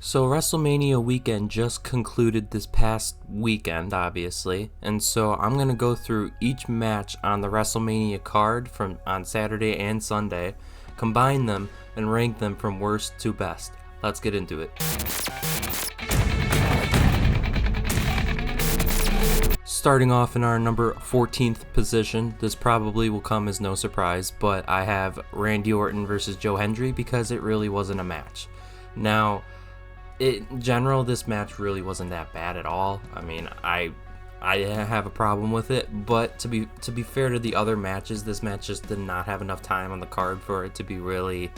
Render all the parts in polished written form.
So WrestleMania weekend just concluded this past weekend, obviously, and so I'm going to go through each match on the WrestleMania card from on Saturday and Sunday, combine them, and rank them from worst to best. Let's get into it. Starting off in our number 14th position, this probably will come as no surprise, but I have Randy Orton versus Joe Hendry because it really wasn't a match. Now, in general, this match really wasn't that bad at all. I mean, I have a problem with it, but to be fair to the other matches, this match just did not have enough time on the card for it to be really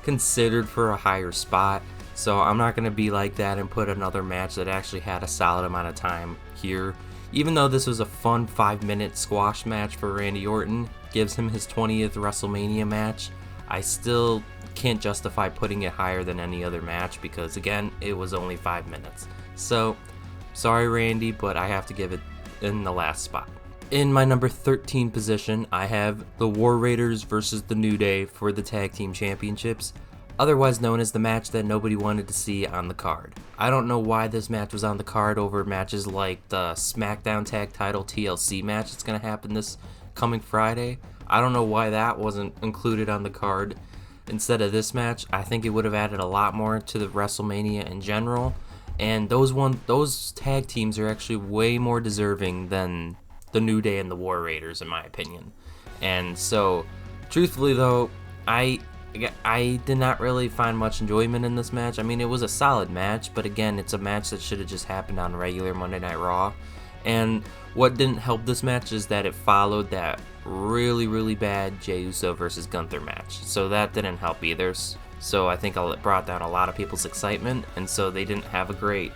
considered for a higher spot. So I'm not going to be like that and put another match that actually had a solid amount of time here. Even though this was a fun 5-minute squash match for Randy Orton, gives him his 20th WrestleMania match, I still can't justify putting it higher than any other match because, again, it was only 5 minutes. So, sorry Randy, but I have to give it in the last spot. In my number 13 position, I have the War Raiders versus the New Day for the Tag Team Championships, otherwise known as the match that nobody wanted to see on the card. I don't know why this match was on the card over matches like the Smackdown Tag Title TLC match that's going to happen this coming Friday. I don't know why that wasn't included on the card instead of this match. I think it would have added a lot more to the WrestleMania in general, and those tag teams are actually way more deserving than the New Day and the War Raiders, in my opinion. And so, truthfully though, I did not really find much enjoyment in this match. I mean, it was a solid match, but again, it's a match that should have just happened on regular Monday Night Raw. And what didn't help this match is that it followed that really bad Jey Uso versus Gunther match. So that didn't help either. So I think it brought down a lot of people's excitement, and so they didn't have a great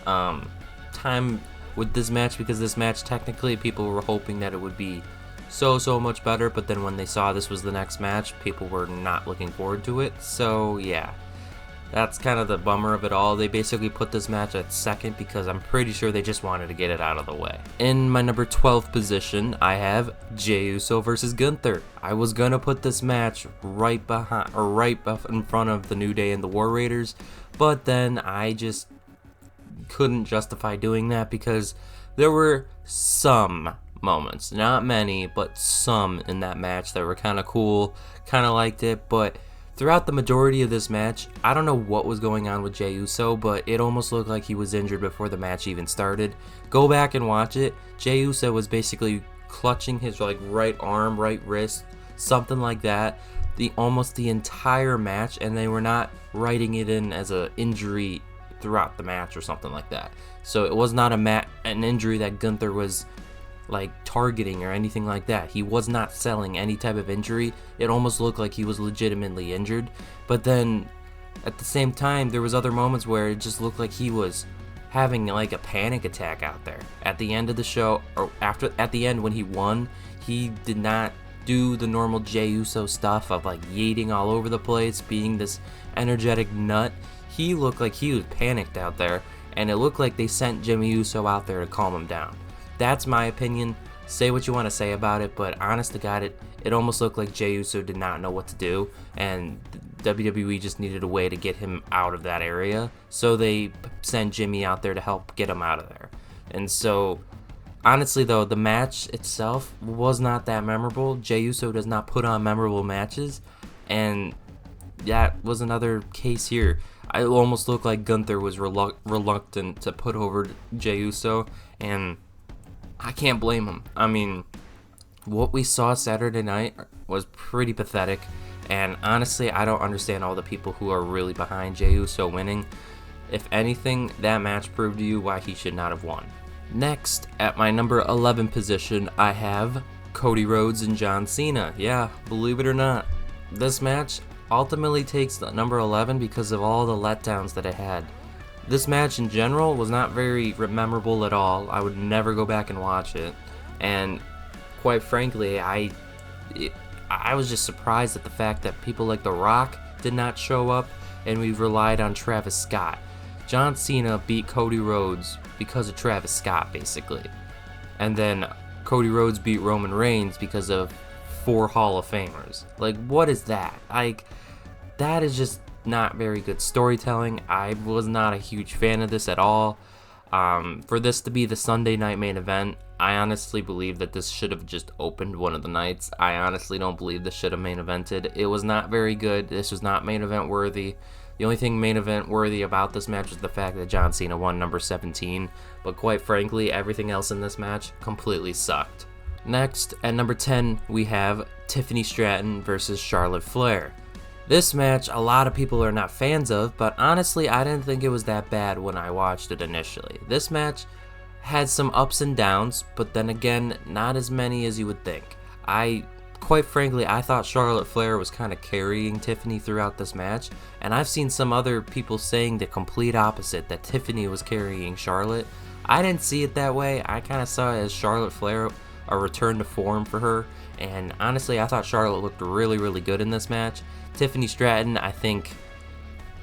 time with this match, because this match, technically, people were hoping that it would be so much better, but then when they saw this was the next match, people were not looking forward to it. So yeah, that's kind of the bummer of it all. They basically put this match at second because I'm pretty sure they just wanted to get it out of the way. In my number 12 position, I have Jey Uso versus Gunther. I was gonna put this match right in front of the New Day and the War Raiders, but then I just couldn't justify doing that because there were some moments, not many, but some in that match that were kind of cool, kind of liked it. But throughout the majority of this match, I don't know what was going on with Jey Uso, but it almost looked like he was injured before the match even started. Go back and watch it. Jey Uso was basically clutching his right arm, right wrist, something like that, almost the entire match, and they were not writing it in as an injury throughout the match or something like that. So it was not an injury that Gunther was targeting or anything like that. He was not selling any type of injury. It almost looked like he was legitimately injured. But then at the same time, there was other moments where it just looked like he was having a panic attack out there. At the end of the show, or at the end when he won, he did not do the normal Jey Uso stuff of yeeting all over the place, being this energetic nut. He looked like he was panicked out there, and it looked like they sent Jimmy Uso out there to calm him down. That's my opinion. Say what you want to say about it, but honest to God, it almost looked like Jey Uso did not know what to do, and WWE just needed a way to get him out of that area, so they sent Jimmy out there to help get him out of there. And so, honestly though, the match itself was not that memorable. Jey Uso does not put on memorable matches, and that was another case here. It almost looked like Gunther was reluctant to put over Jey Uso, and I can't blame him. I mean, what we saw Saturday night was pretty pathetic, and honestly, I don't understand all the people who are really behind Jey Uso winning. If anything, that match proved to you why he should not have won. Next, at my number 11 position, I have Cody Rhodes and John Cena. Yeah, believe it or not, this match ultimately takes the number 11 because of all the letdowns that it had. This match in general was not very memorable at all. I would never go back and watch it. And quite frankly, I was just surprised at the fact that people like The Rock did not show up, and we relied on Travis Scott. John Cena beat Cody Rhodes because of Travis Scott, basically. And then Cody Rhodes beat Roman Reigns because of 4 Hall of Famers. What is that? That is just not very good storytelling. I was not a huge fan of this at all. For this to be the Sunday night main event, I honestly believe that this should have just opened one of the nights. I honestly don't believe this should have main evented. It was not very good. This was not main event worthy. The only thing main event worthy about this match was the fact that John Cena won number 17, but quite frankly, everything else in this match completely sucked. Next, at number 10, we have Tiffany Stratton versus Charlotte Flair. This match, a lot of people are not fans of, but honestly, I didn't think it was that bad when I watched it initially. This match had some ups and downs, but then again, not as many as you would think. Quite frankly, I thought Charlotte Flair was kind of carrying Tiffany throughout this match, and I've seen some other people saying the complete opposite, that Tiffany was carrying Charlotte. I didn't see it that way. I kind of saw it as Charlotte Flair, a return to form for her, and honestly, I thought Charlotte looked really, really good in this match. Tiffany Stratton, I think,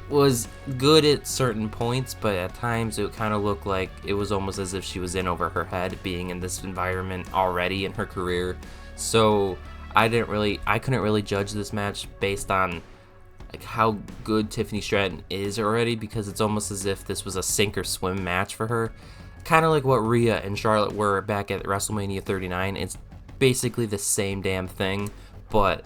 was good at certain points, but at times it kind of looked like it was almost as if she was in over her head, being in this environment already in her career. So I couldn't really judge this match based on like how good Tiffany Stratton is already, because it's almost as if this was a sink or swim match for her. Kind of like what Rhea and Charlotte were back at WrestleMania 39. It's basically the same damn thing, but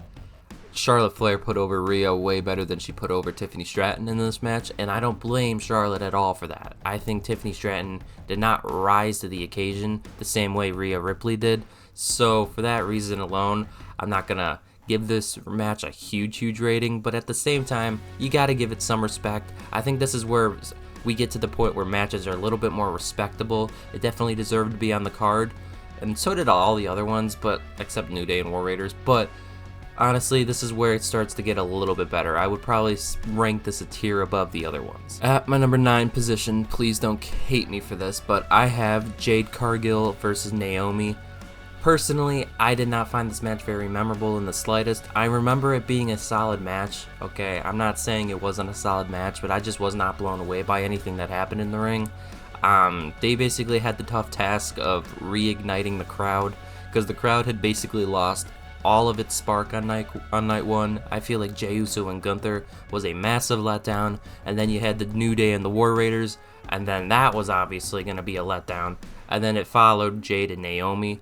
Charlotte Flair put over Rhea way better than she put over Tiffany Stratton in this match, and I don't blame Charlotte at all for that. I think Tiffany Stratton did not rise to the occasion the same way Rhea Ripley did, so for that reason alone, I'm not gonna give this match a huge rating, but at the same time, you gotta give it some respect. I think this is where we get to the point where matches are a little bit more respectable. It definitely deserved to be on the card, and so did all the other ones, but except New Day and War Raiders, but honestly, this is where it starts to get a little bit better. I would probably rank this a tier above the other ones. At my number 9 position, please don't hate me for this, but I have Jade Cargill versus Naomi. Personally, I did not find this match very memorable in the slightest. I remember it being a solid match, okay? I'm not saying it wasn't a solid match, but I just was not blown away by anything that happened in the ring. They basically had the tough task of reigniting the crowd, because the crowd had basically lost all of its spark on night one. I feel like Jey Uso and Gunther was a massive letdown, and then you had the New Day and the War Raiders, and then that was obviously going to be a letdown, and then it followed Jade and Naomi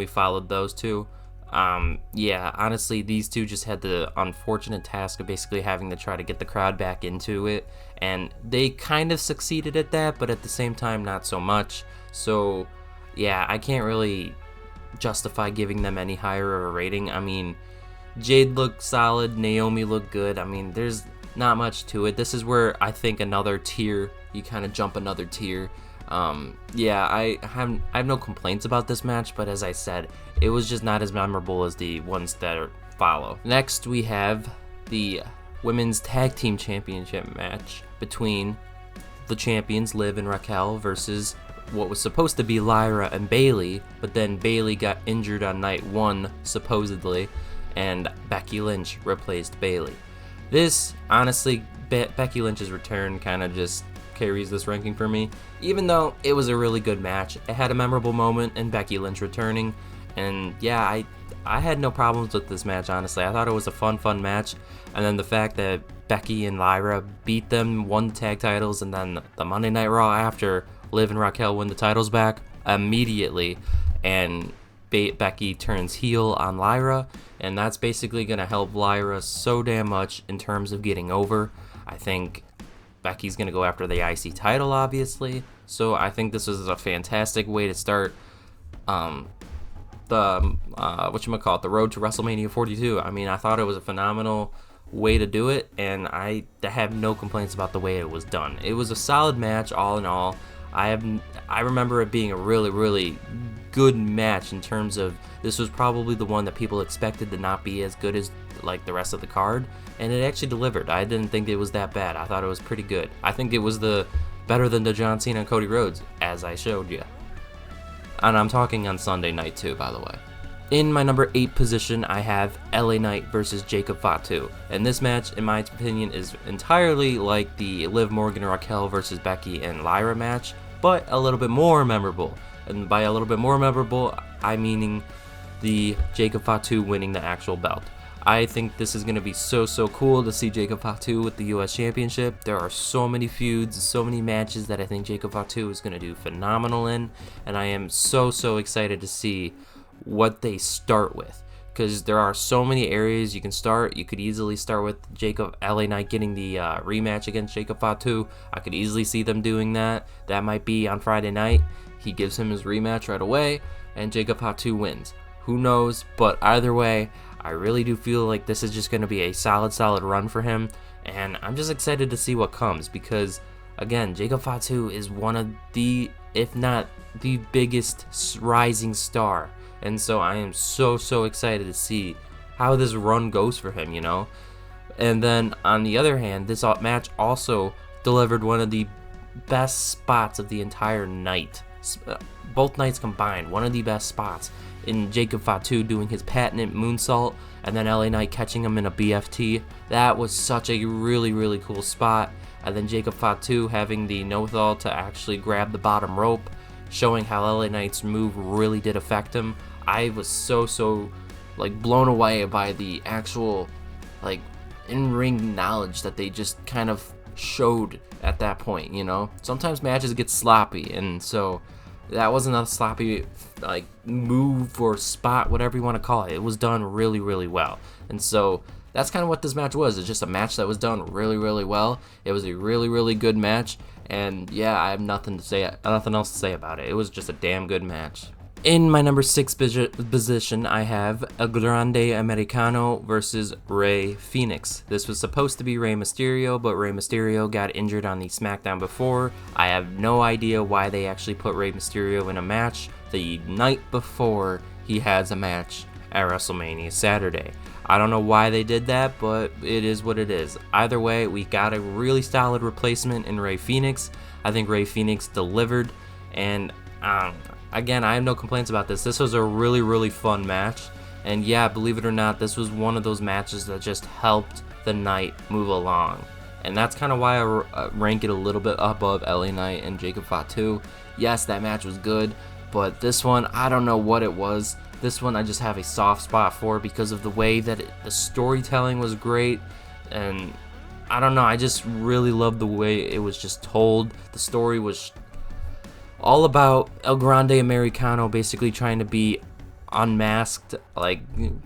followed those two. Yeah, honestly, these two just had the unfortunate task of basically having to try to get the crowd back into it, and they kind of succeeded at that, but at the same time, not so much. So yeah, I can't really justify giving them any higher of a rating. I mean, Jade looked solid, Naomi looked good. I mean, there's not much to it. This is where I think another tier, you kind of jump another tier. Yeah, I have no complaints about this match, but as I said, it was just not as memorable as the ones that follow. Next, we have the Women's Tag Team Championship match between the champions Liv and Raquel versus what was supposed to be Lyra and Bayley, but then Bayley got injured on night 1, supposedly, and Becky Lynch replaced Bayley. This, honestly, Becky Lynch's return kind of just carries this ranking for me, even though it was a really good match. It had a memorable moment in Becky Lynch returning, and yeah, I had no problems with this match, honestly. I thought it was a fun match, and then the fact that Becky and Lyra beat them, won the tag titles, and then the Monday Night Raw after, Liv and Raquel win the titles back immediately, and Becky turns heel on Lyra, and that's basically going to help Lyra so damn much in terms of getting over. I think Becky's going to go after the IC title, obviously, so I think this is a fantastic way to start the road to WrestleMania 42. I mean, I thought it was a phenomenal way to do it, and I have no complaints about the way it was done. It was a solid match all in all. I remember it being a really good match in terms of this was probably the one that people expected to not be as good as like the rest of the card, and it actually delivered. I didn't think it was that bad. I thought it was pretty good. I think it was better than the John Cena and Cody Rhodes, as I showed you. And I'm talking on Sunday night too, by the way. In my number 8 position, I have LA Knight versus Jacob Fatu. And this match, in my opinion, is entirely like the Liv Morgan, Raquel versus Becky and Lyra match, but a little bit more memorable. And by a little bit more memorable, I meaning the Jacob Fatu winning the actual belt. I think this is going to be so cool to see Jacob Fatu with the US Championship. There are so many feuds, so many matches that I think Jacob Fatu is going to do phenomenal in, and I am so excited to see what they start with, because there are so many areas you can start. You could easily start with LA Knight getting the rematch against Jacob Fatu. I could easily see them doing that. That might be on Friday night. He gives him his rematch right away, and Jacob Fatu wins. Who knows? But either way, I really do feel like this is just going to be a solid run for him, and I'm just excited to see what comes, because again, Jacob Fatu is one of the, if not the biggest rising star, and so I am so excited to see how this run goes for him, you know. And then on the other hand, this match also delivered one of the best spots of the entire night. Both nights combined, one of the best spots in Jacob Fatu doing his patented moonsault, and then LA Knight catching him in a BFT. That was such a really cool spot. And then Jacob Fatu having the no-thal to actually grab the bottom rope, showing how LA Knight's move really did affect him. I was so like blown away by the actual like in-ring knowledge that they just kind of showed at that point, you know. Sometimes matches get sloppy, and so that wasn't a sloppy like move or spot, whatever you want to call it. It was done really well, and so that's kind of what this match was. It's just a match that was done really well. It was a really good match, and yeah, I have nothing else to say about it. It was just a damn good match. In my number 6 position, I have El Grande Americano versus Rey Fenix. This was supposed to be Rey Mysterio, but Rey Mysterio got injured on the Smackdown before. I have no idea why they actually put Rey Mysterio in a match the night before he has a match at WrestleMania Saturday. I don't know why they did that, but it is what it is. Either way, we got a really solid replacement in Rey Fenix. I think Rey Fenix delivered, and again, I have no complaints about this. This was a really fun match, and yeah, believe it or not, this was one of those matches that just helped the night move along, and that's kind of why I rank it a little bit above LA Knight and Jacob Fatu. Yes, that match was good, but this one, I don't know what it was. This one I just have a soft spot for because of the way that the storytelling was great, and I don't know, I just really loved the way it was just told. The story was all about El Grande Americano basically trying to be unmasked, like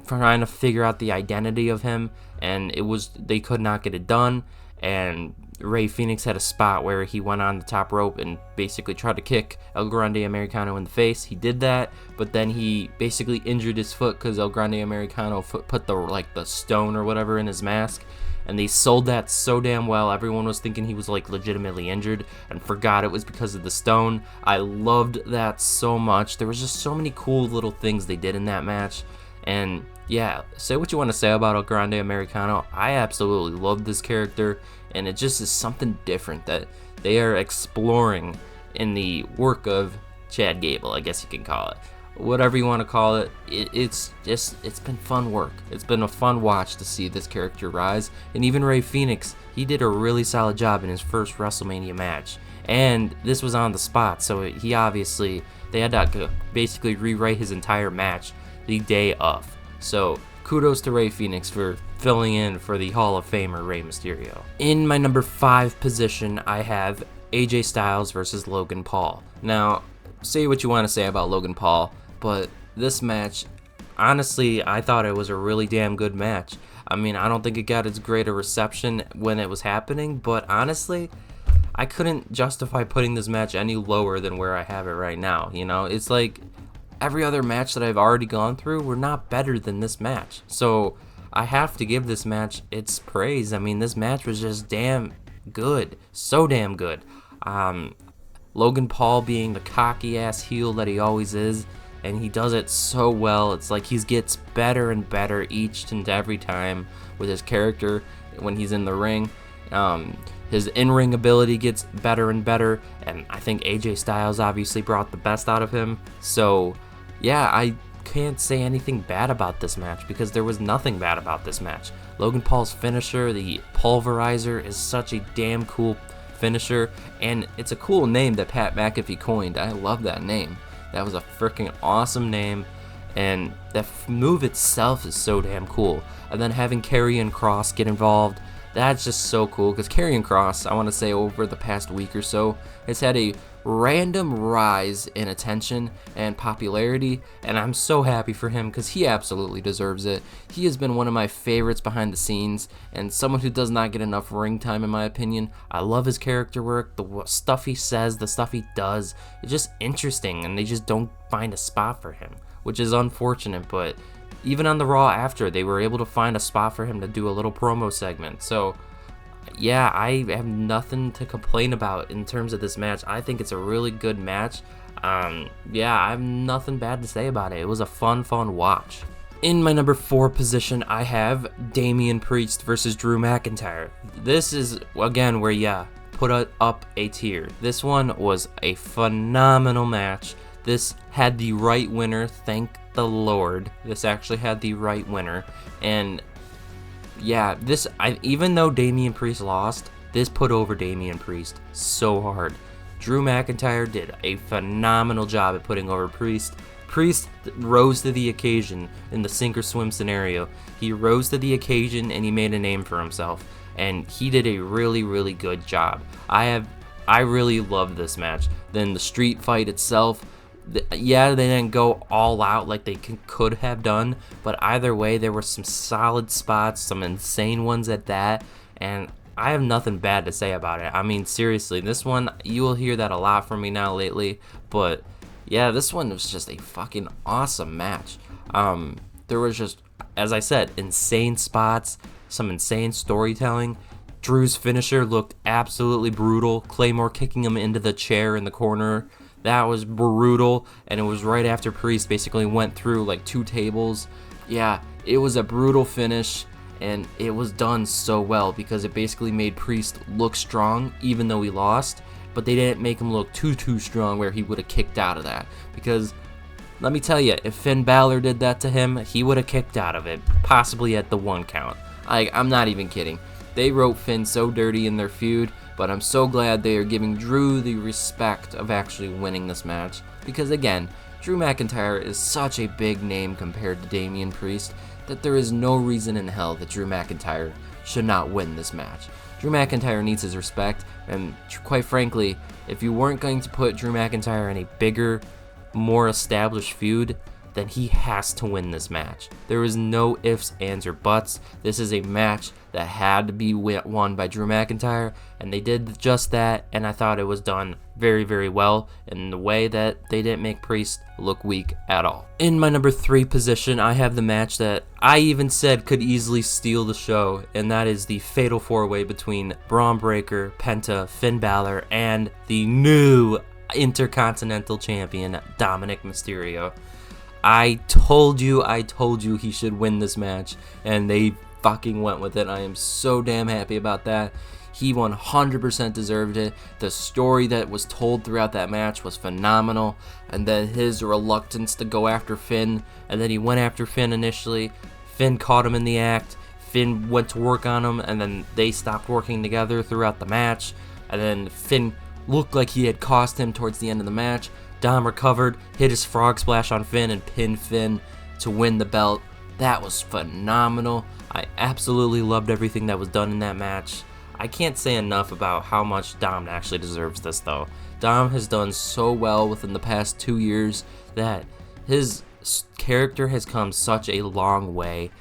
trying to figure out the identity of him, and they could not get it done. And Rey Fenix had a spot where he went on the top rope and basically tried to kick El Grande Americano in the face. He did that, but then he basically injured his foot because El Grande Americano put the stone or whatever in his mask. And they sold that so damn well. Everyone was thinking he was like legitimately injured and forgot it was because of the stone. I loved that so much. There was just so many cool little things they did in that match. And yeah, say what you want to say about El Grande Americano. I absolutely love this character, and it just is something different that they are exploring in the work of Chad Gable, I guess you can call it. Whatever you want to call it, it's been fun work. It's been a fun watch to see this character rise. And even Rey Fenix, he did a really solid job in his first WrestleMania match. And this was on the spot, so they had to basically rewrite his entire match the day of. So kudos to Rey Fenix for filling in for the Hall of Famer Rey Mysterio. In my number 5 position, I have AJ Styles versus Logan Paul. Now, say what you want to say about Logan Paul, but this match, honestly, I thought it was a really damn good match. I mean, I don't think it got as great a reception when it was happening, but honestly, I couldn't justify putting this match any lower than where I have it right now. You know, it's like every other match that I've already gone through were not better than this match. So I have to give this match its praise. I mean, this match was just damn good. So damn good. Logan Paul being the cocky ass heel that he always is, and he does it so well. It's like he gets better and better each and every time with his character when he's in the ring. His in-ring ability gets better and better, and I think AJ Styles obviously brought the best out of him. So yeah, I can't say anything bad about this match because there was nothing bad about this match. Logan Paul's finisher, the pulverizer, is such a damn cool finisher, and it's a cool name that Pat McAfee coined. I love that name. That was a freaking awesome name, and that move itself is so damn cool. And then having Karrion Kross get involved, that's just so cool, because Karrion Kross, I want to say over the past week or so, has had a random rise in attention and popularity, and I'm so happy for him because he absolutely deserves it. He has been one of my favorites behind the scenes, and someone who does not get enough ring time in my opinion. I love his character work, the stuff he says, the stuff he does. It's just interesting, and they just don't find a spot for him, which is unfortunate, but even on the Raw after, they were able to find a spot for him to do a little promo segment. So yeah, I have nothing to complain about in terms of this match. I think it's a really good match. Yeah, I have nothing bad to say about it. It was a fun watch. In my number 4 position, I have Damian Priest versus Drew McIntyre. This is, again, where, yeah, put up a tier. This one was a phenomenal match. This had the right winner, thank the Lord. This actually had the right winner. And yeah, even though Damian Priest lost, this put over Damian Priest so hard. Drew McIntyre did a phenomenal job at putting over Priest. Priest rose to the occasion in the sink or swim scenario. He rose to the occasion and he made a name for himself. And he did a really good job. I really loved this match. Then the street fight itself, yeah, they didn't go all out like they could have done, but either way, there were some solid spots, some insane ones at that, and I have nothing bad to say about it. I mean, seriously, this one, you will hear that a lot from me now lately, but yeah, this one was just a fucking awesome match. There was just, as I said, insane spots, some insane storytelling. Drew's finisher looked absolutely brutal. Claymore kicking him into the chair in the corner. That was brutal, and it was right after Priest basically went through like 2 tables. Yeah, it was a brutal finish, and it was done so well because it basically made Priest look strong even though he lost, but they didn't make him look too strong where he would have kicked out of that. Because let me tell you, if Finn Balor did that to him, he would have kicked out of it, possibly at the 1 count. I'm not even kidding. They wrote Finn so dirty in their feud, but I'm so glad they are giving Drew the respect of actually winning this match. Because again, Drew McIntyre is such a big name compared to Damian Priest that there is no reason in hell that Drew McIntyre should not win this match. Drew McIntyre needs his respect, and quite frankly, if you weren't going to put Drew McIntyre in a bigger, more established feud, then he has to win this match. There is no ifs, ands, or buts. This is a match that had to be won by Drew McIntyre, and they did just that, and I thought it was done very well in the way that they didn't make Priest look weak at all. In my number 3 position, I have the match that I even said could easily steal the show, and that is the Fatal 4-Way between Braun Breaker, Penta, Finn Balor, and the new Intercontinental Champion, Dominic Mysterio. I told you he should win this match, and they fucking went with it. I am so damn happy about that. He 100% deserved it. The story that was told throughout that match was phenomenal, and then his reluctance to go after Finn, and then he went after Finn initially. Finn caught him in the act. Finn went to work on him, and then they stopped working together throughout the match, and then Finn looked like he had cost him towards the end of the match. Dom recovered, hit his frog splash on Finn, and pinned Finn to win the belt. That was phenomenal. I absolutely loved everything that was done in that match. I can't say enough about how much Dom actually deserves this, though. Dom has done so well within the past 2 years that his character has come such a long way.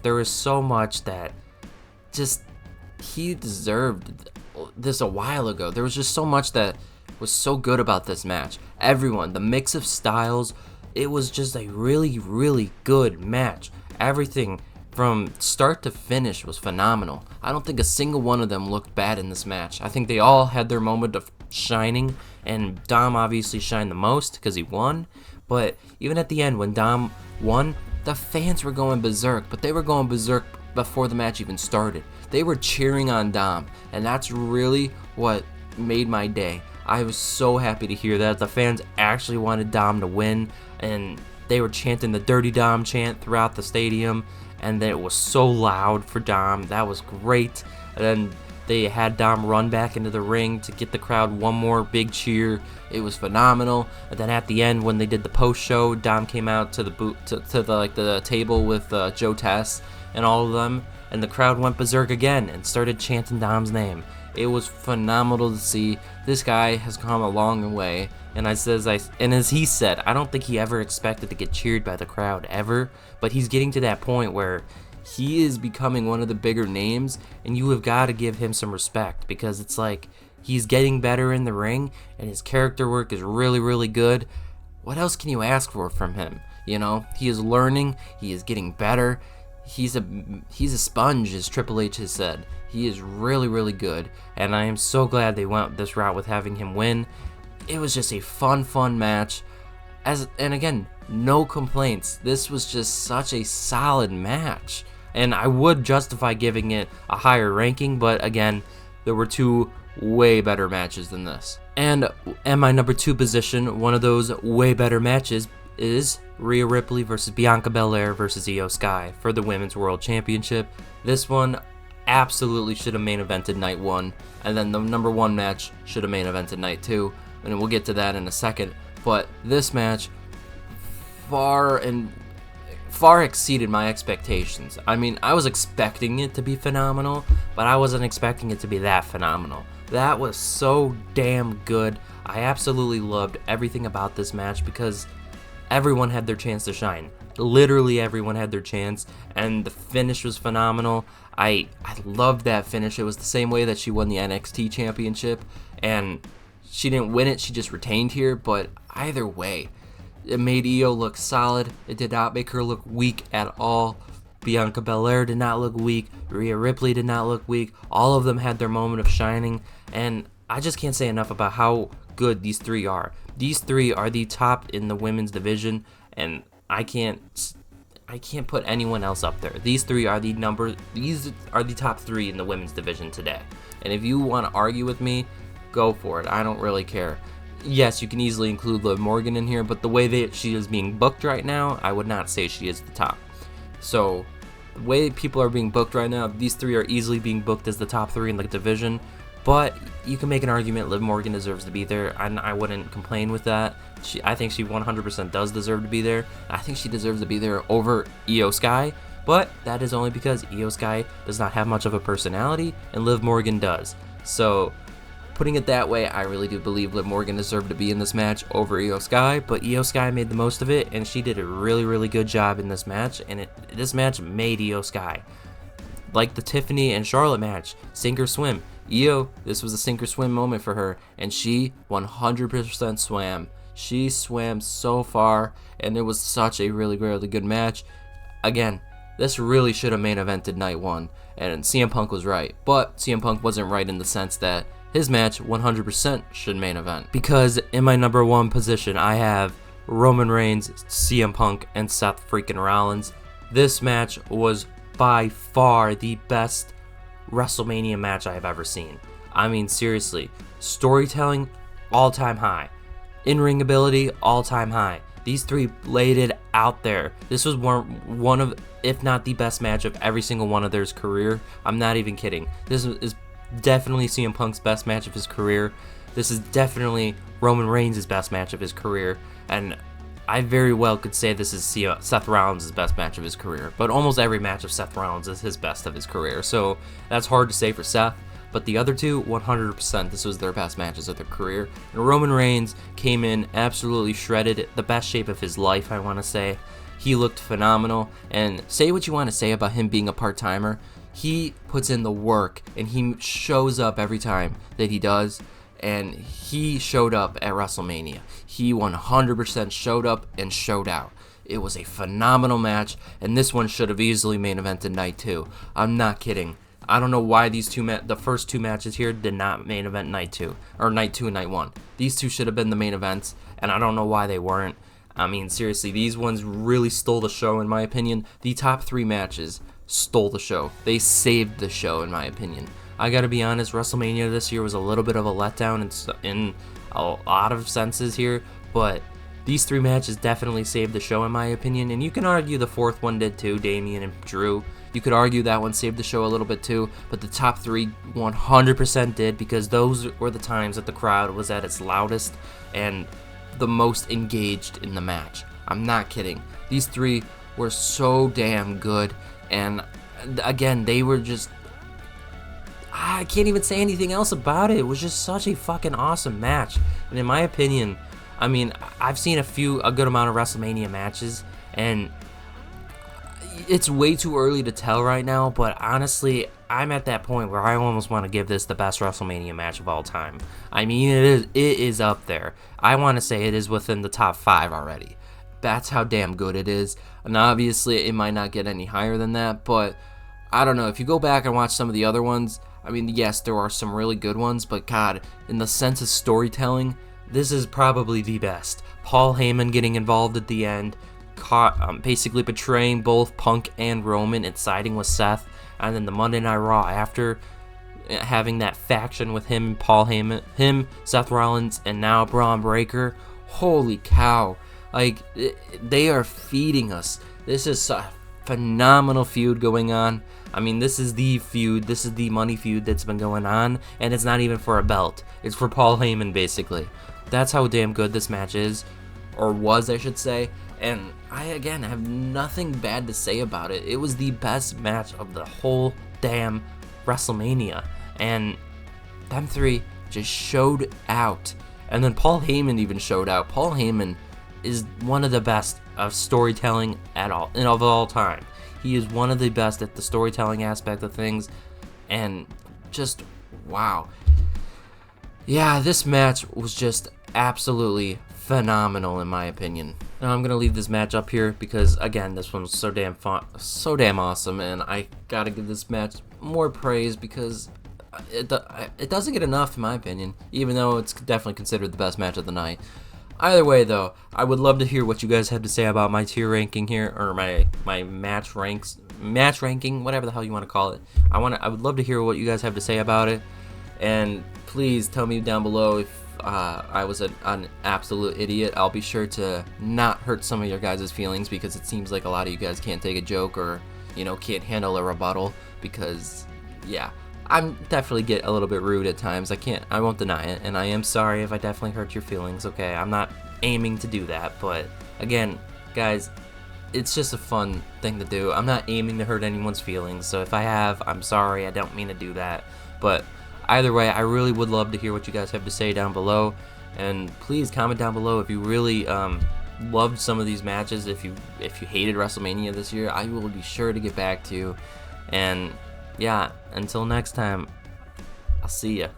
There is so much that just he deserved this a while ago. There was just so much that was so good about this match. Everyone, the mix of styles, it was just a really good match. Everything from start to finish was phenomenal. I don't think a single one of them looked bad in this match. I think they all had their moment of shining, and Dom obviously shined the most because he won. But even at the end, when Dom won, the fans were going berserk, but they were going berserk before the match even started. They were cheering on Dom, and that's really what made my day. I was so happy to hear that. The fans actually wanted Dom to win, and they were chanting the Dirty Dom chant throughout the stadium, and it was so loud for Dom. That was great. And then They had Dom run back into the ring to get the crowd one more big cheer. It was phenomenal. And then at the end, when they did the post show, Dom came out to the the table with Joe Tess and all of them, and the crowd went berserk again and started chanting Dom's name. It was phenomenal to see. This guy has come a long way, and as he said, I don't think he ever expected to get cheered by the crowd ever, but he's getting to that point where he is becoming one of the bigger names, and you have got to give him some respect, because it's like he's getting better in the ring, and his character work is really, really good. What else can you ask for from him? You know, he is learning, he is getting better. He's a sponge, as Triple H has said. He is really, really good, and I am so glad they went this route with having him win. It was just a fun match. And again, no complaints. This was just such a solid match, and I would justify giving it a higher ranking, but again, there were two way better matches than this. And at my number 2 position, one of those way better matches is Rhea Ripley versus Bianca Belair versus Io Sky for the Women's World Championship. This one absolutely should have main evented night 1, and then the number 1 match should have main evented night 2, and we'll get to that in a second. But this match far exceeded my expectations. I mean, I was expecting it to be phenomenal, but I wasn't expecting it to be that phenomenal. That was so damn good. I absolutely loved everything about this match because everyone had their chance to shine. Literally everyone had their chance, and the finish was phenomenal. I loved that finish. It was the same way that she won the NXT championship, and she didn't win it, she just retained here, but either way, it made Io look solid. It did not make her look weak at all. Bianca Belair did not look weak. Rhea Ripley did not look weak. All of them had their moment of shining, and I just can't say enough about how good these three are. These three are the top in the women's division, and I can't put anyone else up there. These are the top 3 in the women's division today. And if you want to argue with me, go for it. I don't really care. Yes, you can easily include Liv Morgan in here, but the way that she is being booked right now, I would not say she is the top. So, the way people are being booked right now, these 3 are easily being booked as the top 3 in the division. But you can make an argument Liv Morgan deserves to be there, and I wouldn't complain with that. I think she 100% does deserve to be there. I think she deserves to be there over Io Sky, but that is only because Io Sky does not have much of a personality, and Liv Morgan does. So, putting it that way, I really do believe Liv Morgan deserved to be in this match over Io Sky, but Io Sky made the most of it, and she did a really, really good job in this match, and this match made Io Sky. Like the Tiffany and Charlotte match, sink or swim. Io, this was a sink or swim moment for her, and she 100% swam. She swam so far, and it was such a really, really good match. Again, this really should have main evented night 1, and CM Punk was right, but CM Punk wasn't right in the sense that his match 100% should main event. Because in my number 1 position, I have Roman Reigns, CM Punk, and Seth freaking Rollins. This match was by far the best WrestleMania match I have ever seen. I mean, seriously, storytelling, all-time high. In-ring ability, all-time high. These 3 laid it out there. This was one of, if not the best match of every single one of their career. I'm not even kidding. This is definitely CM Punk's best match of his career. This is definitely Roman Reigns' best match of his career. And I very well could say this is Seth Rollins' best match of his career, but almost every match of Seth Rollins is his best of his career, so that's hard to say for Seth, but the other 2, 100%, this was their best matches of their career. And Roman Reigns came in absolutely shredded, the best shape of his life, I want to say. He looked phenomenal, and say what you want to say about him being a part-timer, he puts in the work, and he shows up every time that he does. And he showed up at WrestleMania. He 100% showed up and showed out. It was a phenomenal match, and this one should have easily main evented night 2. I'm not kidding. I don't know why the first 2 matches here did not main event night 2, or night 2 and night 1. These 2 should have been the main events, and I don't know why they weren't. I mean, seriously, these ones really stole the show, in my opinion. The top 3 matches stole the show. They saved the show, in my opinion. I gotta be honest, WrestleMania this year was a little bit of a letdown in a lot of senses here, but these 3 matches definitely saved the show in my opinion, and you can argue the 4th one did too, Damian and Drew. You could argue that one saved the show a little bit too, but the top 3 100% did, because those were the times that the crowd was at its loudest and the most engaged in the match. I'm not kidding. These 3 were so damn good, and again, they were just, I can't even say anything else about it. It was just such a fucking awesome match. And in my opinion, I mean, I've seen a good amount of WrestleMania matches, and it's way too early to tell right now, but honestly, I'm at that point where I almost want to give this the best WrestleMania match of all time. I mean, it is up there. I want to say it is within the top 5 already. That's how damn good it is. And obviously, it might not get any higher than that, but I don't know. If you go back and watch some of the other ones, I mean, yes, there are some really good ones, but God, in the sense of storytelling, this is probably the best. Paul Heyman getting involved at the end, basically betraying both Punk and Roman and siding with Seth, and then the Monday Night Raw after, having that faction with him, Paul Heyman, Seth Rollins, and now Braun Breaker. Holy cow. Like, they are feeding us. This is a phenomenal feud going on. I mean, this is the feud, this is the money feud that's been going on, and it's not even for a belt. It's for Paul Heyman, basically. That's how damn good this match is, or was, I should say, and I, again, have nothing bad to say about it. It was the best match of the whole damn WrestleMania, and them 3 just showed out. And then Paul Heyman even showed out. Paul Heyman is one of the best of storytelling of all time. He is one of the best at the storytelling aspect of things, and just wow. Yeah, this match was just absolutely phenomenal in my opinion. Now I'm gonna leave this match up here because, again, this one was so damn fun, so damn awesome, and I gotta give this match more praise because it doesn't get enough in my opinion, even though it's definitely considered the best match of the night. Either way, though, I would love to hear what you guys have to say about my tier ranking here, or my match ranking, whatever the hell you want to call it. I would love to hear what you guys have to say about it, and please tell me down below if I was an absolute idiot. I'll be sure to not hurt some of your guys' feelings, because it seems like a lot of you guys can't take a joke, or can't handle a rebuttal, because yeah. I'm definitely get a little bit rude at times. I won't deny it, and I am sorry if I definitely hurt your feelings, okay? I'm not aiming to do that, but again, guys, it's just a fun thing to do. I'm not aiming to hurt anyone's feelings, so if I have, I'm sorry. I don't mean to do that, but either way, I really would love to hear what you guys have to say down below, and please comment down below if you really loved some of these matches. If you hated WrestleMania this year, I will be sure to get back to you, and yeah, until next time, I'll see ya.